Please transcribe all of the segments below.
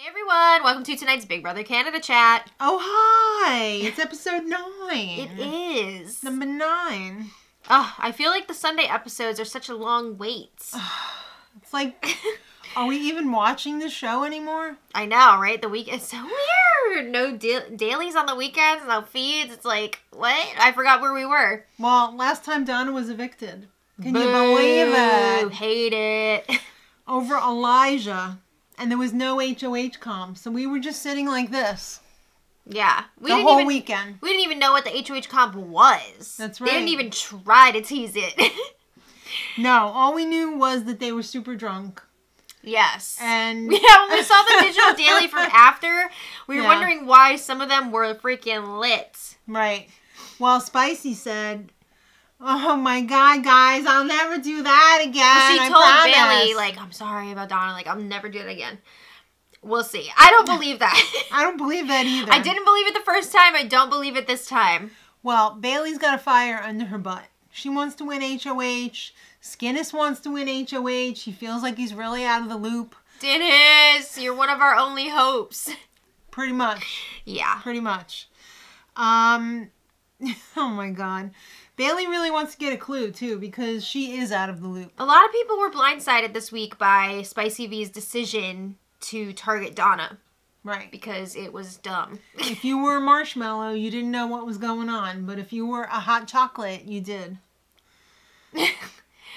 Hey everyone, welcome to tonight's Big Brother Canada chat. Oh, hi! It's episode 9. It is. Number 9. I feel like the Sunday episodes are such a long wait. It's like, are we even watching the show anymore? I know, right? The week is so weird. No dailies on the weekends, no feeds. It's like, what? I forgot where we were. Well, last time Donna was evicted. Can Boo, you believe it? hate it. Over Elijah. And there was no HOH comp, so we were just sitting like this. Yeah. The whole weekend. We didn't even know what the HOH comp was. That's right. They didn't even try to tease it. No, all we knew was that they were super drunk. Yes. And yeah, when we saw the digital daily from after, we were wondering why some of them were freaking lit. Right. Well, Spicy said, "Oh my God, guys, I'll never do that again." Well, she told promise. Bailey, like, "I'm sorry about Donna. Like, I'll never do it again." We'll see. I don't believe that. I don't believe that either. I didn't believe it the first time. I don't believe it this time. Well, Bailey's got a fire under her butt. She wants to win HOH. Skinnis wants to win HOH. He feels like he's really out of the loop. Dennis, you're one of our only hopes. Pretty much. Yeah. Pretty much. Oh my God. Bailey really wants to get a clue, too, because she is out of the loop. A lot of people were blindsided this week by Spicy V's decision to target Donna. Right. Because it was dumb. If you were a marshmallow, you didn't know what was going on. But if you were a hot chocolate, you did.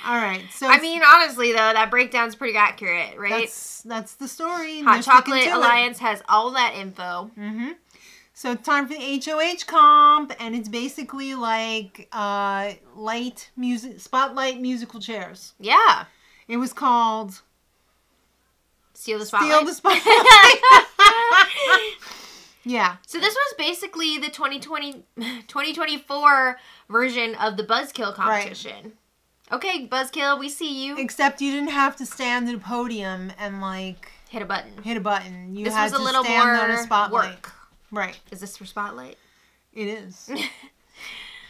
All right. So I mean, honestly, though, that breakdown's pretty accurate, right? That's the story. Hot Chocolate Alliance has all that info. Mm-hmm. So it's time for the HOH comp, and it's basically like spotlight musical chairs. Yeah. It was called Steal the Spotlight. Steal the Spotlight. Yeah. So this was basically the 2024 version of the Buzzkill competition. Right. Okay, Buzzkill, we see you. Except you didn't have to stand at a podium and like hit a button. Hit a button. You this had was a to little stand more on a spotlight. Work. Right. Is this for Spotlight? It is.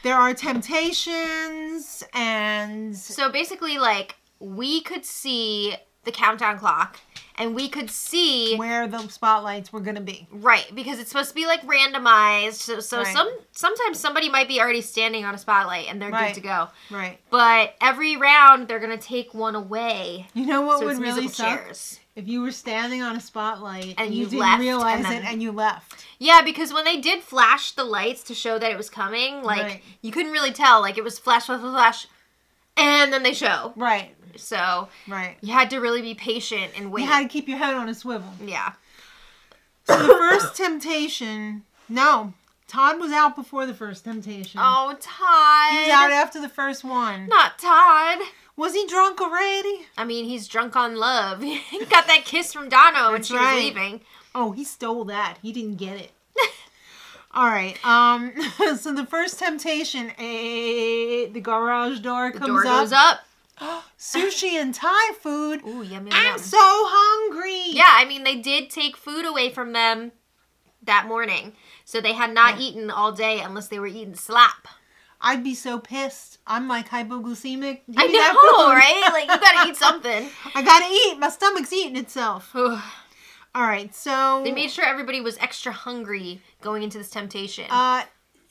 There are temptations and... So basically, like, we could see the countdown clock and we could see... where the spotlights were going to be. Right, because it's supposed to be, like, randomized. So right. sometimes somebody might be already standing on a spotlight and they're good to go. Right. But every round, they're going to take one away. You know what so would really suck? Chairs. If you were standing on a spotlight and you didn't realize it and you left. Yeah, because when they did flash the lights to show that it was coming, like, you couldn't really tell. Like, it was flash, flash, flash, and then they show. Right. So, you had to really be patient and wait. You had to keep your head on a swivel. Yeah. So the first temptation, no, Todd was out before the first temptation. Oh, Todd. He was out after the first one. Not Todd. Was he drunk already? I mean, he's drunk on love. He got that kiss from Donna when she was leaving. Oh, he stole that. He didn't get it. All right. So the first temptation, the garage door comes up. The door goes up. Sushi and Thai food. Ooh, yum, yum, I'm yum. so hungry. Yeah, I mean, they did take food away from them that morning. So they had not eaten all day unless they were eating slop. I'd be so pissed. I'm like hypoglycemic. I know, right? Like, you gotta eat something. I gotta eat. My stomach's eating itself. All right, so... They made sure everybody was extra hungry going into this temptation.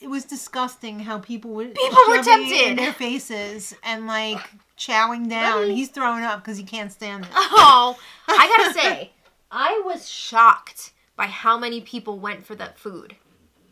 It was disgusting how people were tempted in their faces and, like, chowing down. He's throwing up because he can't stand it. Oh, I gotta say, I was shocked by how many people went for that food.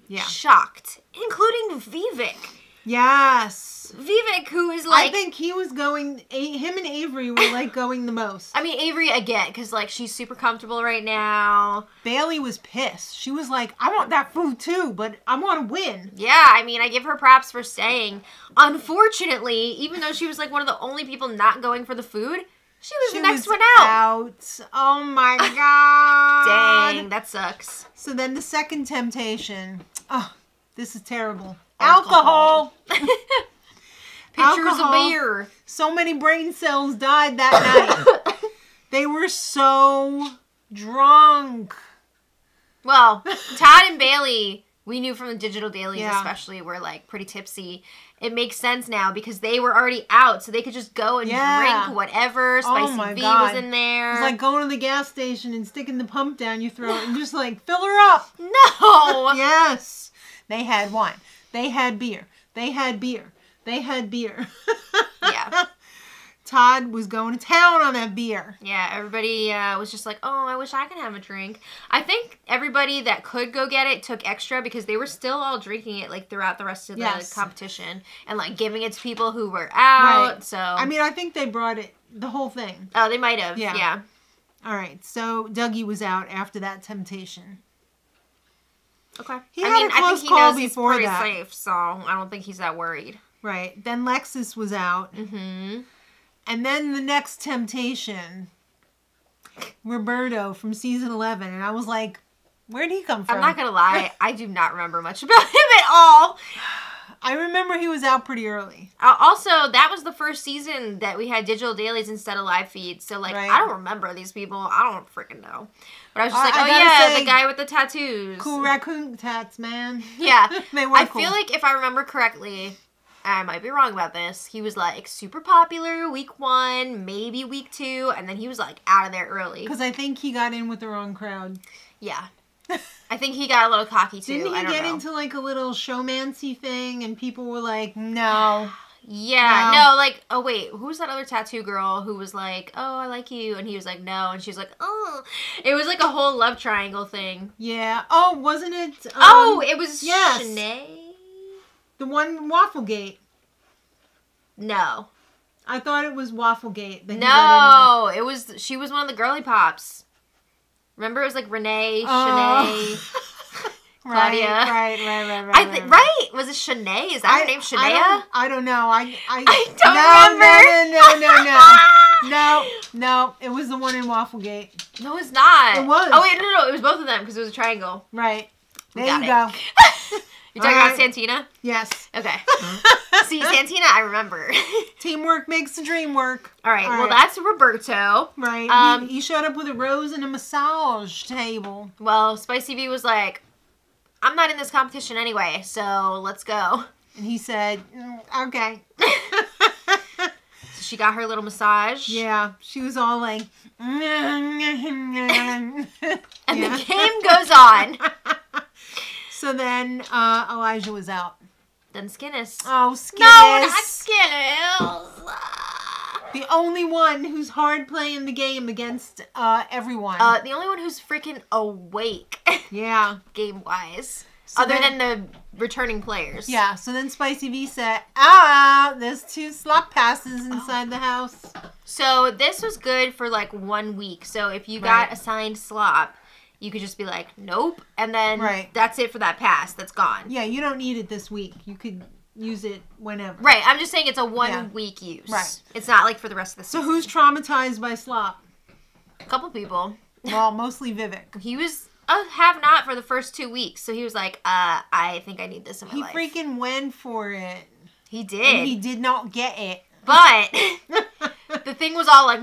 Yeah. Shocked. Including Vivek. Yes. Vivek, who is like... I think he was going... Him and Avery were, like, going the most. I mean, Avery, again, because, like, she's super comfortable right now. Bailey was pissed. She was like, I want that food, too, but I want to win. Yeah, I mean, I give her props for staying. Unfortunately, even though she was, like, one of the only people not going for the food, she was the next one out. Oh, my God. Dang, that sucks. So then the second temptation. Oh, this is terrible. Alcohol. Pictures of beer. So many brain cells died that night. They were so drunk. Well, Todd and Bailey We knew from the digital dailies, especially, were like pretty tipsy. It makes sense now because they were already out, so they could just go and drink whatever. Spicy V was in there. It's like going to the gas station and sticking the pump down your throat and just like fill her up. No. Yes. They had wine. They had beer. They had beer. They had beer. Yeah. Todd was going to town on that beer. Yeah, everybody was just like, oh, I wish I could have a drink. I think everybody that could go get it took extra because they were still all drinking it like throughout the rest of the competition and like giving it to people who were out. Right. So I mean, I think they brought it, the whole thing. Oh, they might have. Yeah. All right. So Dougie was out after that temptation. Okay. I think he knows he's pretty safe, so I don't think he's that worried. Right. Then Lexus was out. Mm-hmm. And then the next temptation, Roberto from season 11. And I was like, where'd he come from? I'm not going to lie. I do not remember much about him at all. I remember he was out pretty early. Also, that was the first season that we had digital dailies instead of live feeds. So, like, I don't remember these people. I don't freaking know. But I was just like, oh, yeah, the guy with the tattoos. Cool raccoon tats, man. Yeah. They were cool. I feel like if I remember correctly, I might be wrong about this, he was, like, super popular week 1, maybe week 2, and then he was, like, out of there early. Because I think he got in with the wrong crowd. Yeah. I think he got a little cocky, too. Didn't he get into, like, a little showmancy thing, and people were like, no. Yeah, no, like, oh, wait, who was that other tattoo girl who was like, oh, I like you, and he was like, no, and she's like, oh. It was, like, a whole love triangle thing. Yeah. Oh, wasn't it? It was Shanae? The one Wafflegate. No. I thought it was Wafflegate. No, she was one of the girly pops. Remember, it was like Renee, Shanae, Claudia. Right. Was it Shanae? Is that her name, Shanae? I don't know. I don't remember. No. It was the one in Wafflegate. No, it's not. It was. Oh, wait, no. It was both of them because it was a triangle. Right. There you go. You're talking about Santina? Yes. Okay. See, Santina, I remember. Teamwork makes the dream work. All right. Well, that's Roberto. Right. He showed up with a rose and a massage table. Well, Spicy V was like, I'm not in this competition anyway, so let's go. And he said, okay. So she got her little massage. Yeah. She was all like, and the game goes on. So then Elijah was out. Then Skinnis. Oh, Skinnis. No, not Skinnis. The only one who's hard playing the game against everyone. The only one who's freaking awake. Yeah. Game-wise. So other than the returning players. Yeah. So then Spicy V said, there's 2 slop passes inside the house. So this was good for like 1 week. So if you got assigned slop, you could just be like, nope, and then that's it for that pass. That's gone. Yeah, you don't need it this week. You could use it whenever. Right, I'm just saying it's a 1 week use. Right. It's not like for the rest of the season. So who's traumatized by slop? A couple people. Well, mostly Vivek. He was a have-not for the first 2 weeks, so he was like, I think I need this in my life. He freaking went for it. He did. And he did not get it. But the thing was all like,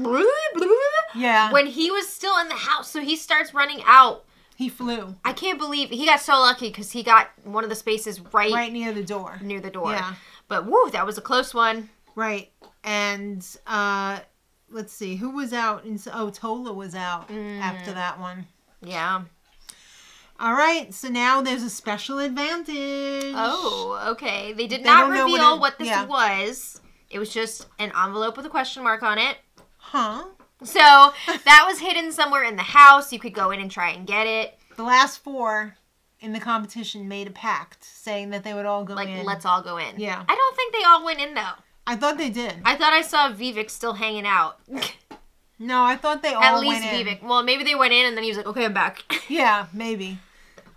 yeah. When he was still in the house, so he starts running out. He flew. I can't believe he got so lucky because he got one of the spaces right near the door. Near the door. Yeah. But woo, that was a close one. Right. And let's see, who was out? Tola was out after that one. Yeah. All right, so now there's a special advantage. Oh, okay. They did not reveal what this was. It was just an envelope with a question mark on it. Huh. So that was hidden somewhere in the house. You could go in and try and get it. The last 4 in the competition made a pact saying that they would all go in. Like, let's all go in. Yeah. I don't think they all went in, though. I thought they did. I thought I saw Vivek still hanging out. No, I thought they all went in. At least Vivek. Well, maybe they went in and then he was like, okay, I'm back. Yeah, maybe.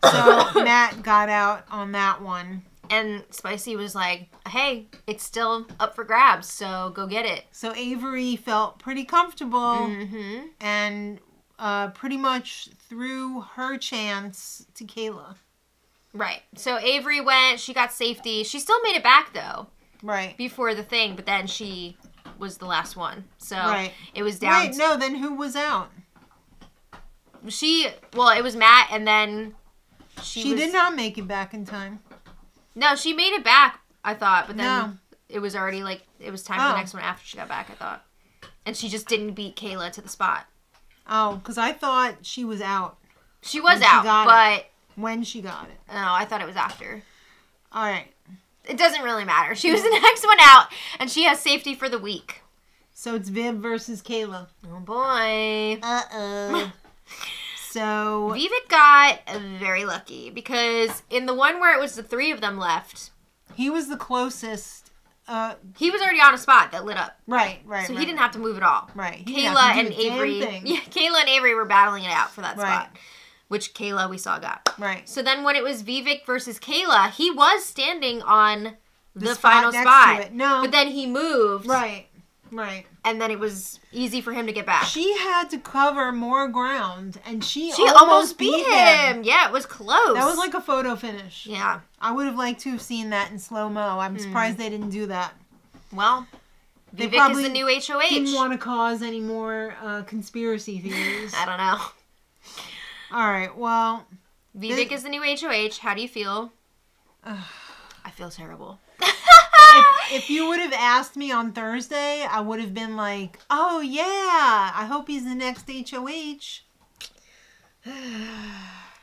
So Matt got out on that one. And Spicy was like, hey, it's still up for grabs, so go get it. So Avery felt pretty comfortable and pretty much threw her chance to Kayla. Right. So Avery went, she got safety. She still made it back, though. Right. Before the thing, but then she was the last one. So it was down. Wait, no, then who was out? It was Matt and then She did not make it back in time. No, she made it back, I thought, but then it was already, like, it was time for the next one after she got back, I thought. And she just didn't beat Kayla to the spot. Oh, because I thought she was out. She was out, but... When she got it. No, I thought it was after. All right. It doesn't really matter. She was the next one out, and she has safety for the week. So it's Viv versus Kayla. Oh, boy. Uh-oh. So... Vivek got very lucky, because in the one where it was the three of them left... He was the closest. He was already on a spot that lit up. Right. So he didn't have to move at all. Right. Kayla and Avery... Yeah, Kayla and Avery were battling it out for that spot. Which Kayla we saw got. Right. So then when it was Vivek versus Kayla, he was standing on the final spot. No. But then he moved. Right. And then it was easy for him to get back. She had to cover more ground, and she almost beat him. Yeah, it was close. That was like a photo finish. Yeah. I would have liked to have seen that in slow-mo. I'm surprised they didn't do that. Well, Vivek is the new HOH. Didn't want to cause any more conspiracy theories. I don't know. All right, well... Vivek is the new HOH. How do you feel? I feel terrible. If you would have asked me on Thursday, I would have been like, oh, yeah, I hope he's the next HOH.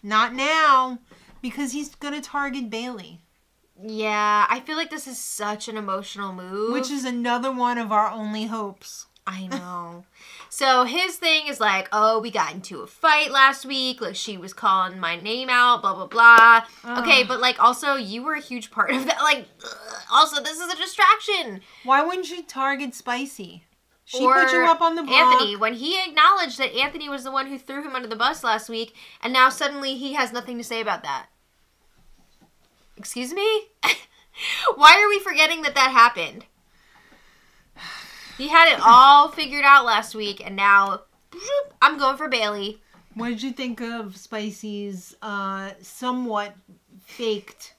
Not now, because he's going to target Bailey. Yeah, I feel like this is such an emotional move. Which is another one of our only hopes. I know. So his thing is like, oh, we got into a fight last week. Like, she was calling my name out, blah, blah, blah. Okay, but, like, also, you were a huge part of that. Like, also, this is a distraction. Why wouldn't you target Spicy? She put you up on the block. Anthony, when he acknowledged that Anthony was the one who threw him under the bus last week, and now suddenly he has nothing to say about that. Excuse me? Why are we forgetting that happened? He had it all figured out last week, and now I'm going for Bailey. What did you think of Spicy's somewhat faked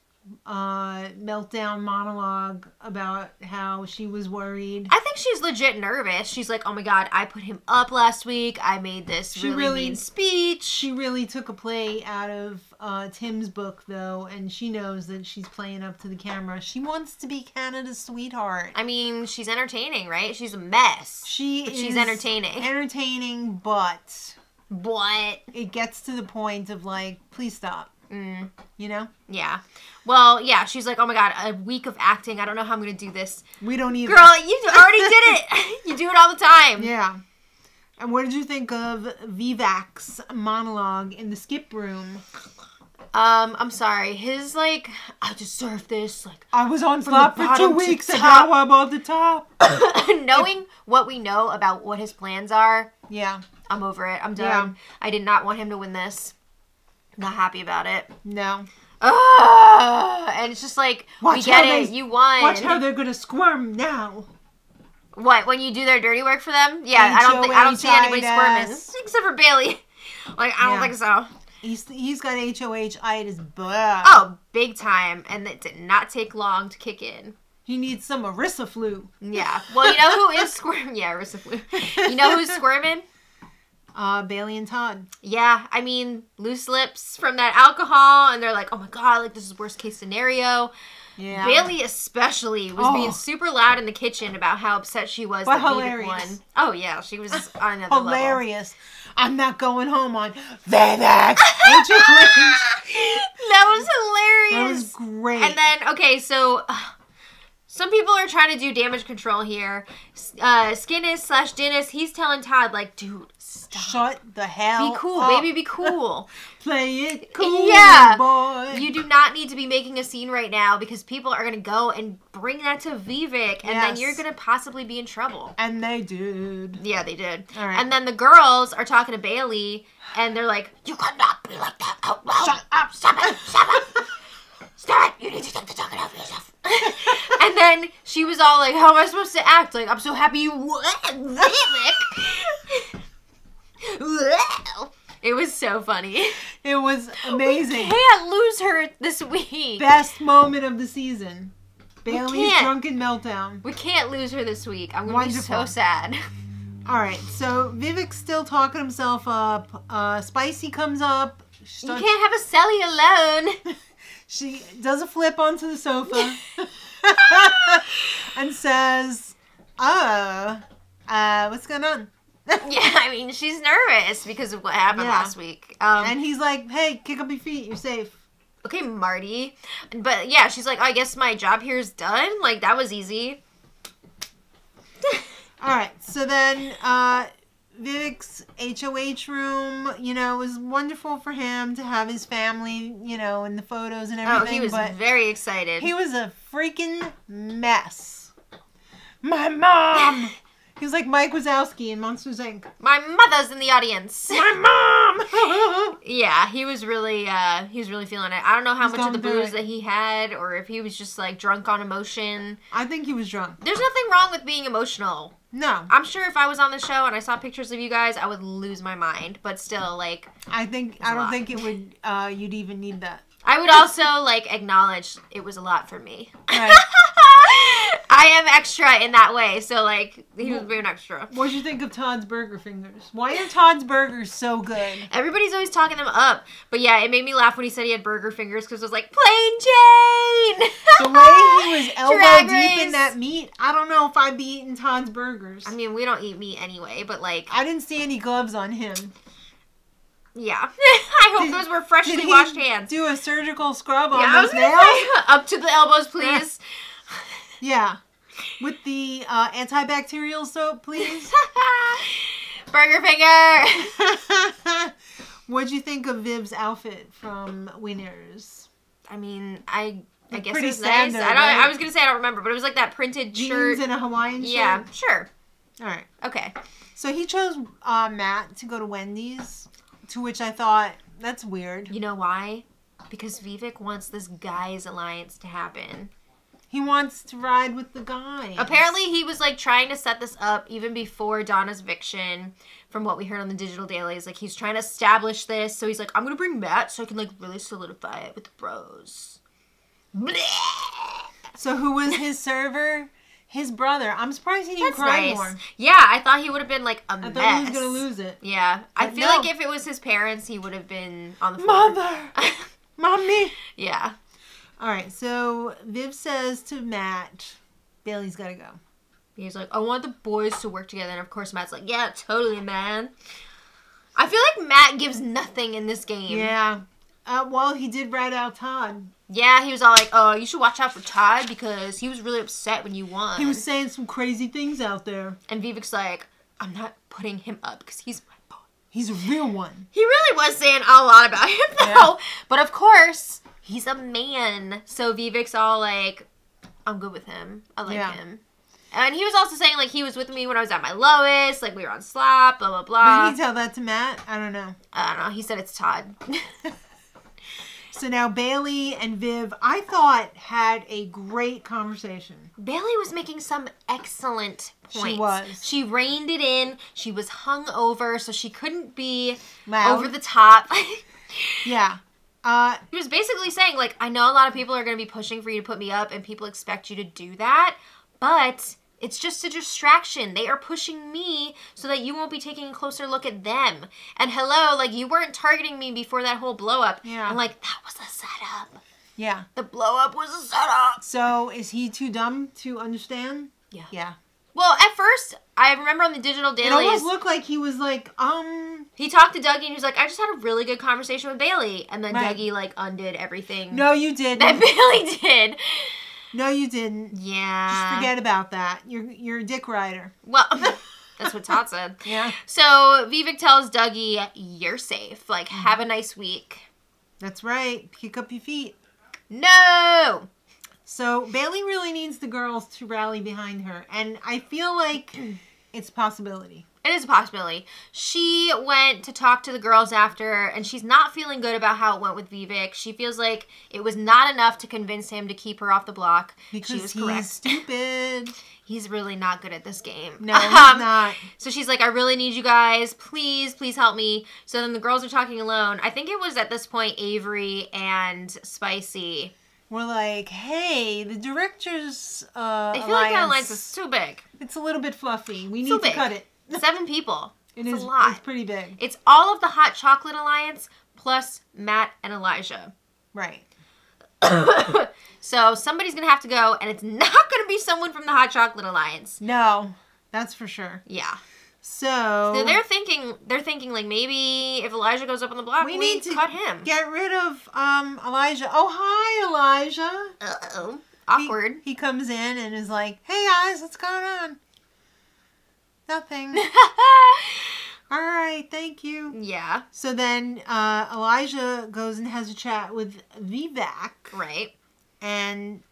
meltdown monologue about how she was worried? I think she's legit nervous. She's like, oh my god, I put him up last week. I made this really mean speech. She really took a play out of Tim's book, though, and she knows that she's playing up to the camera. She wants to be Canada's sweetheart. I mean, she's entertaining, right? She's a mess. She's entertaining. Entertaining, but it gets to the point of like, please stop. You know? Yeah. Well, yeah, she's like, oh my god, a week of acting. I don't know how I'm going to do this. We don't either. Girl, you already did it. You do it all the time. Yeah. And what did you think of Vivek's monologue in the skip room? I'm sorry. His, like, I deserve this. Like, I was on top for 2 weeks and now I'm on the top. Knowing what we know about what his plans are. Yeah. I'm over it. I'm done. Yeah. I did not want him to win this. Not happy about it. No. And it's just like, we get it. You won. Watch how they're going to squirm now. What, when you do their dirty work for them? Yeah, I don't see anybody squirming. Except for Bailey. Like, I don't think so. He's got HOH-itis. Blah. Oh, big time. And it did not take long to kick in. He needs some Arissa flu. Yeah. Well, you know who is squirming? Yeah, Arissa flu. You know who's squirming? Bailey and Todd. Yeah, I mean, loose lips from that alcohol, and they're like, oh my god, like, this is worst case scenario. Yeah. Bailey especially was being super loud in the kitchen about how upset she was that Vivek won. Oh yeah, she was on another hilarious. Level. I'm not going home on Vivek. That was hilarious. That was great. And then, okay, so some people are trying to do damage control here. Skinnis/Dennis, he's telling Todd, like, dude, stop. Shut the hell up. Be cool, baby, be cool. Play it cool, boy. You do not need to be making a scene right now because people are going to go and bring that to Vivek, and then you're going to possibly be in trouble. And they did. Yeah, they did. All right. And then the girls are talking to Bailey, and they're like, you cannot be like that out loud. Shut up. Stop it. Stop it. Stop it. You need to take the talking out of yourself. And then she was all like, how am I supposed to act? Like, I'm so happy you won, Vivek. It was so funny. It was amazing. We can't lose her this week. Best moment of the season. Bailey's drunken meltdown. We can't lose her this week. I'm going to be so sad. All right, so Vivek's still talking himself up. Spicy comes up. You can't have a Sally alone. She does a flip onto the sofa and says, what's going on? Yeah, I mean, she's nervous because of what happened last week. And he's like, hey, kick up your feet. You're safe. Okay, Marty. But yeah, she's like, I guess my job here is done. Like, that was easy. All right, so then Vivek's HOH room, you know, it was wonderful for him to have his family, you know, in the photos and everything. Oh, he was very excited. He was a freaking mess. My mom! He was like Mike Wazowski in Monsters, Inc. My mother's in the audience. My mom! Yeah, he was really feeling it. I don't know how much of the booze that he had, or if he was just like drunk on emotion. I think he was drunk. There's nothing wrong with being emotional. No. I'm sure if I was on the show and I saw pictures of you guys, I would lose my mind. But still, like, I don't think it would. You'd even need that. I would also like acknowledge it was a lot for me. Right. I am extra in that way, so like he was being extra. What'd you think of Todd's Burger Fingers? Why are Todd's burgers so good? Everybody's always talking them up, but yeah, it made me laugh when he said he had burger fingers because it was like Plain Jane. The way he was elbow deep in that meat, I don't know if I'd be eating Todd's burgers. I mean, we don't eat meat anyway, but like I didn't see any gloves on him. Yeah, I hope those were freshly washed hands. Do a surgical scrub on those nails? Up to the elbows, please. Yeah. With the antibacterial soap, please. Burger finger. What'd you think of Viv's outfit from Winners? I mean, I guess it was standard, nice. Right? I was gonna say I don't remember, but it was like that printed jeans shirt and a Hawaiian shirt. Yeah, sure. All right. Okay. So he chose Matt to go to Wendy's, to which I thought, that's weird. You know why? Because Vivek wants this guys alliance to happen. He wants to ride with the guys. Apparently, he was, like, trying to set this up even before Donna's eviction, from what we heard on the digital dailies. Like, he's trying to establish this. So he's like, I'm going to bring Matt so I can, like, really solidify it with the bros. Blech. So who was his server? His brother. I'm surprised he didn't cry more. Yeah, I thought he would have been, like, a mess. I thought he was going to lose it. Yeah. I feel like if it was his parents, he would have been on the Mother! floor. Mommy! Yeah. All right, so Viv says to Matt, Bailey's got to go. He's like, I want the boys to work together. And of course, Matt's like, yeah, totally, man. I feel like Matt gives nothing in this game. Yeah. Well, he did rat out Todd. Yeah, he was all like, oh, you should watch out for Todd because he was really upset when you won. He was saying some crazy things out there. And Vivek's like, I'm not putting him up because he's my boy. He's a real one. He really was saying a lot about him, though. Yeah. But of course, he's a man. So Vivek's all like, I'm good with him. I like him. And he was also saying, like, he was with me when I was at my lowest. Like, we were on slop, blah, blah, blah. Did he tell that to Matt? I don't know. I don't know. He said it's Todd. So now Bailey and Viv, I thought, had a great conversation. Bailey was making some excellent points. She was. She reined it in. She was hung over, so she couldn't be loud. Over the top. Yeah. He was basically saying, like, I know a lot of people are going to be pushing for you to put me up, and people expect you to do that, but it's just a distraction. They are pushing me so that you won't be taking a closer look at them. And hello, like, you weren't targeting me before that whole blow-up. Yeah. And, like, that was a setup. Yeah. The blow-up was a setup. So, is he too dumb to understand? Yeah. Yeah. Well, at first, I remember on the digital dailies, it almost looked like he was like, He talked to Dougie and he was like, I just had a really good conversation with Bailey. And then Dougie, like, undid everything. No, you didn't. That Bailey did. No, you didn't. Yeah. Just forget about that. You're a dick rider. Well, that's what Todd said. Yeah. So Vivek tells Dougie, you're safe. Like, have a nice week. That's right. Kick up your feet. No! So Bailey really needs the girls to rally behind her. And I feel like it's a possibility. It is a possibility. She went to talk to the girls after, and she's not feeling good about how it went with Vivek. She feels like it was not enough to convince him to keep her off the block. Because she was correct. He's stupid. He's really not good at this game. No, he's not. So she's like, I really need you guys. Please, please help me. So then the girls are talking alone. I think it was at this point Avery and Spicy. We're like, hey, the director's I feel like that alliance is too big. It's a little bit fluffy. We need to cut it. 7 people. It's a lot. It's pretty big. It's all of the Hot Chocolate Alliance plus Matt and Elijah. Right. So somebody's going to have to go, and it's not going to be someone from the Hot Chocolate Alliance. No, that's for sure. Yeah. So they're thinking like maybe if Elijah goes up on the block, we need to cut him. Get rid of Elijah. Oh, hi, Elijah. Uh-oh. Awkward. He comes in and is like, "Hey guys, what's going on?" Nothing. All right, thank you. Yeah. So then Elijah goes and has a chat with Vivek. Right. And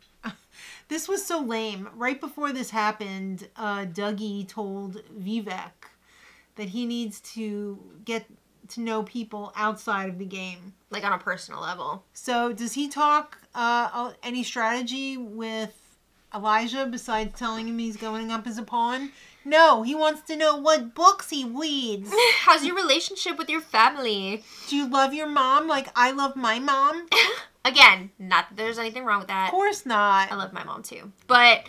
this was so lame. Right before this happened, Dougie told Vivek that he needs to get to know people outside of the game. Like on a personal level. So does he talk any strategy with Elijah besides telling him he's going up as a pawn? No, he wants to know what books he reads. How's your relationship with your family? Do you love your mom like I love my mom? Again, not that there's anything wrong with that. Of course not. I love my mom too. But,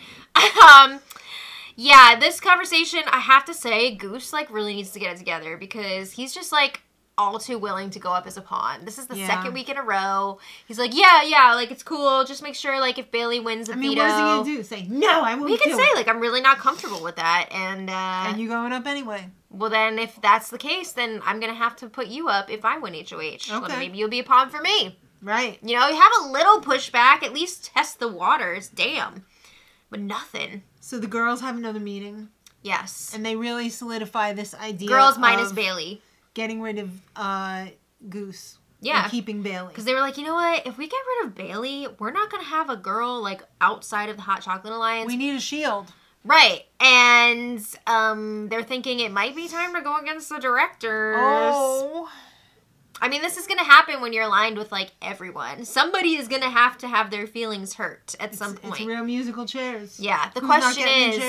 yeah, this conversation, I have to say, Goose, like, really needs to get it together because he's just, like, all too willing to go up as a pawn. This is the second week in a row. He's like, yeah, like, it's cool. Just make sure, like, if Bailey wins the veto. what is he going to do? Say, no, I won't do it. He can say, like, I'm really not comfortable with that. And you going up anyway. Well, then, if that's the case, then I'm going to have to put you up if I win HOH. Okay. Well, maybe you'll be a pawn for me. Right. You know, you have a little pushback. At least test the waters. Damn. But nothing. So the girls have another meeting. Yes. And they really solidify this idea girls minus Bailey. Getting rid of Goose. Yeah. And keeping Bailey. Because they were like, you know what? If we get rid of Bailey, we're not going to have a girl, like, outside of the Hot Chocolate Alliance. We need a shield. Right. And they're thinking it might be time to go against the directors. Oh. I mean, this is going to happen when you're aligned with, like, everyone. Somebody is going to have their feelings hurt at some point. It's real musical chairs. Yeah. The question is,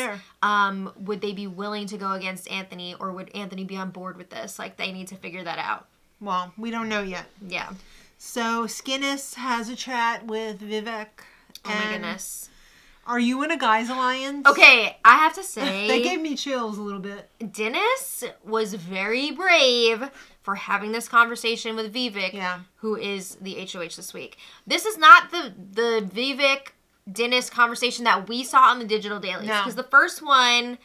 would they be willing to go against Anthony, or would Anthony be on board with this? Like, they need to figure that out. Well, we don't know yet. Yeah. So, Skinnis has a chat with Vivek. Oh, my goodness. Are you in a guys alliance? Okay, I have to say... That gave me chills a little bit. Dennis was very brave for having this conversation with Vivek, who is the HOH this week. This is not the Vivek-Dennis conversation that we saw on the digital dailies. Because the first one,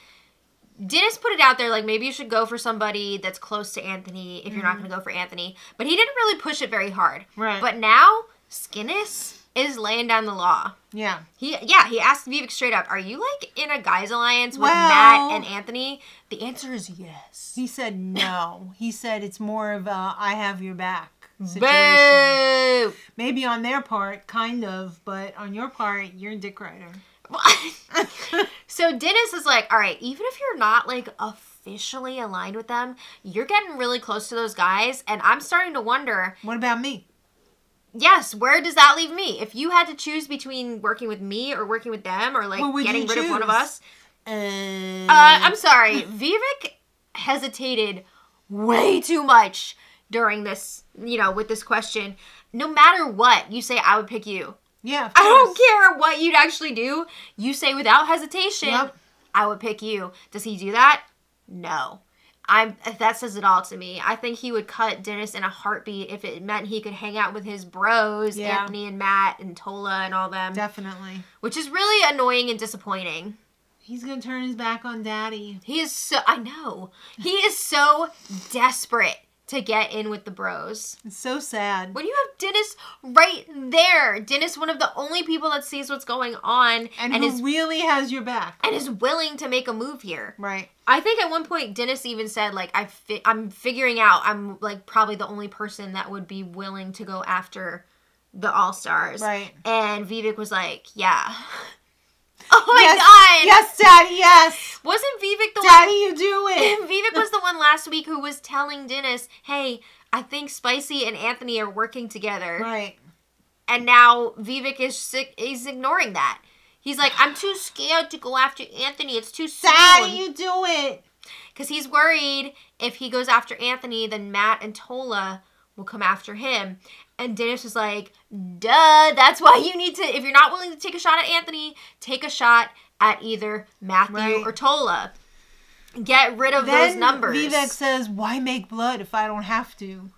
Dennis put it out there, like, maybe you should go for somebody that's close to Anthony if you're not going to go for Anthony. But he didn't really push it very hard. Right. But now, Skinnis is laying down the law. Yeah. He asked Vivek straight up, are you, like, in a guys alliance with Matt and Anthony? The answer is yes. He said no. He said it's more of a I have your back situation. Boo! Maybe on their part, kind of, but on your part, you're a dick rider. So Dennis is like, all right, even if you're not, like, officially aligned with them, you're getting really close to those guys, and I'm starting to wonder... What about me? Yes, where does that leave me? If you had to choose between working with me or working with them or, like, getting rid of one of us... I'm sorry. Vivek hesitated way too much during this, with this question. No matter what, you say, I would pick you. Yeah, I don't care what you'd actually do. You say without hesitation, I would pick you. Does he do that? No. That says it all to me. I think he would cut Dennis in a heartbeat if it meant he could hang out with his bros, Anthony and Matt and Tola and all them. Definitely. Which is really annoying and disappointing. He's going to turn his back on Daddy. I know. He is so desperate to get in with the bros. It's so sad. When you have Dennis right there. Dennis, one of the only people that sees what's going on. And who really has your back. And is willing to make a move here. Right. I think at one point Dennis even said, like, I'm figuring out I'm, like, probably the only person that would be willing to go after the All-Stars. Right. And Vivek was like, yeah. Oh my God! Yes, Daddy, yes! Wasn't Vivek the one... Daddy, you do it! Vivek was the one last week who was telling Dennis, hey, I think Spicy and Anthony are working together. Right. And now Vivek is ignoring that. He's like, I'm too scared to go after Anthony. It's too soon. Daddy, you do it! Because he's worried if he goes after Anthony, then Matt and Tola will come after him. And Dennis was like, duh, that's why you need to, if you're not willing to take a shot at Anthony, take a shot at either Matthew or Tola. get rid of those numbers. Vivek says, why make blood if I don't have to?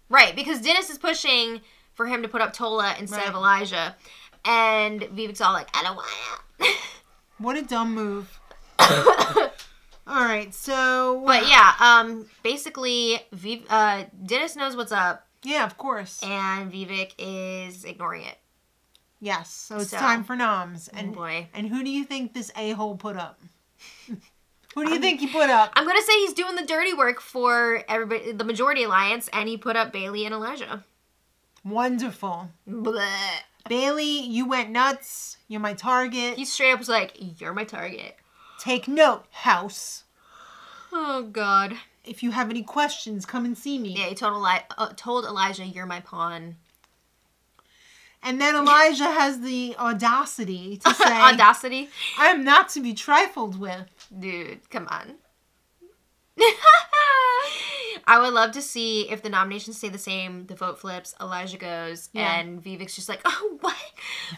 Right, because Dennis is pushing for him to put up Tola instead of Elijah. And Vivek's all like, I don't want to. What a dumb move. All right, so... But yeah, basically, Dennis knows what's up. Yeah, of course. And Vivek is ignoring it. Yes, so it's time for noms. And, boy. And who do you think this a-hole put up? Who do you think he put up? I'm going to say he's doing the dirty work for everybody, the Majority Alliance, and he put up Bailey and Elijah. Wonderful. Blech. Bailey, you went nuts. You're my target. He straight up was like, you're my target. Take note, house. Oh, God. If you have any questions, come and see me. Yeah, he told Elijah, you're my pawn. And then Elijah has the audacity to say... Audacity? I am not to be trifled with. Dude, come on. I would love to see if the nominations stay the same, the vote flips, Elijah goes, and Vivek's just like, oh, what?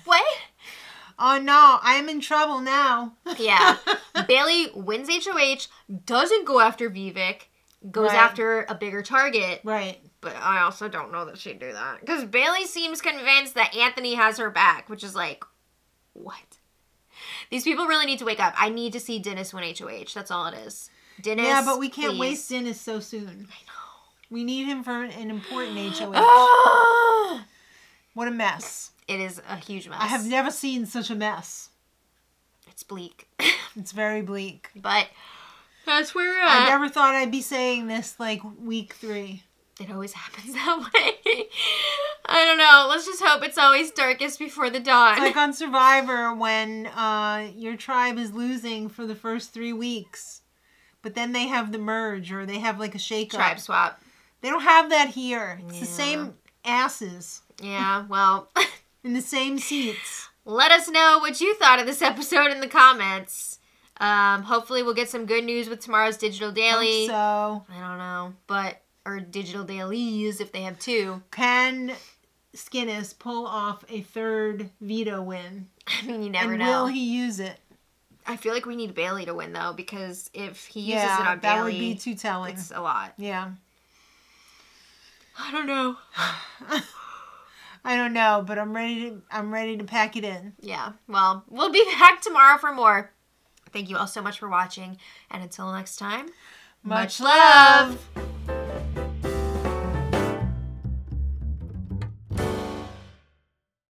What? Oh, no, I am in trouble now. Yeah. Bailey wins HOH, doesn't go after Vivek, goes after a bigger target. Right. But I also don't know that she'd do that. Because Bailey seems convinced that Anthony has her back, which is like, what? These people really need to wake up. I need to see Dennis win HOH. That's all it is. Dennis, yeah, but we can't please. waste Dennis so soon. I know. We need him for an important HOH. What a mess. It is a huge mess. I have never seen such a mess. It's bleak. It's very bleak. But that's where we're at. I never thought I'd be saying this like week 3. It always happens that way. I don't know. Let's just hope it's always darkest before the dawn. It's like on Survivor when your tribe is losing for the first 3 weeks. But then they have the merge or they have like a shake-up. Tribe swap. They don't have that here. It's the same asses. Yeah, well. In the same seats. Let us know what you thought of this episode in the comments. Hopefully we'll get some good news with tomorrow's Digital Daily. Hope so. I don't know. Or Digital Dailies if they have 2. Can Skinnis pull off a 3rd veto win? I mean, you never know. And will he use it? I feel like we need Bailey to win, though, because if he uses it on Bailey... that would be too telling. It's a lot. Yeah. I don't know. I don't know, but I'm ready to pack it in. Yeah. Well, we'll be back tomorrow for more. Thank you all so much for watching. And until next time, much love.